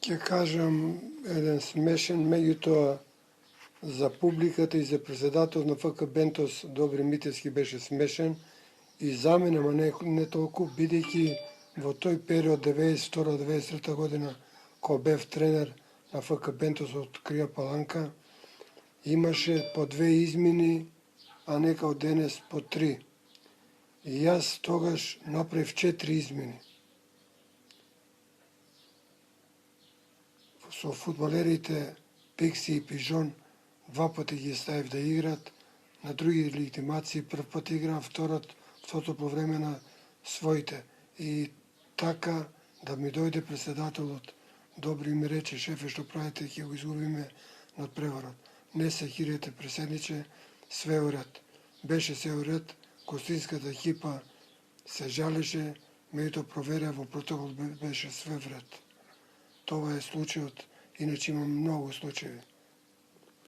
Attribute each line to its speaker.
Speaker 1: Ќе кажам еден смешен, меѓутоа за публиката и за председател на ФК Бентос Добри Митевски беше смешен и за мене, ама не толку, бидејќи во тој период 92-93 година, кога бев тренер на ФК Бентос од Крија Паланка, имаше по 2 измени, а нека од денес по 3. И јас тогаш направив 4 измени. Со фудбалерите Пикси и Пижон 2 пати ги ставив да играт, на други легитимации прв пат играа, второто по време на своите. И така да ми дојде председателот Добри ми рече: шефе, што правите, ќе го изгубиме над преварот. Не се хирете, преседниче, све уред. Беше се уред, гостинската екипа се жалеше, меѓутоа проверија во протокол беше све вред. Това е случајот, иначе има многу случаи.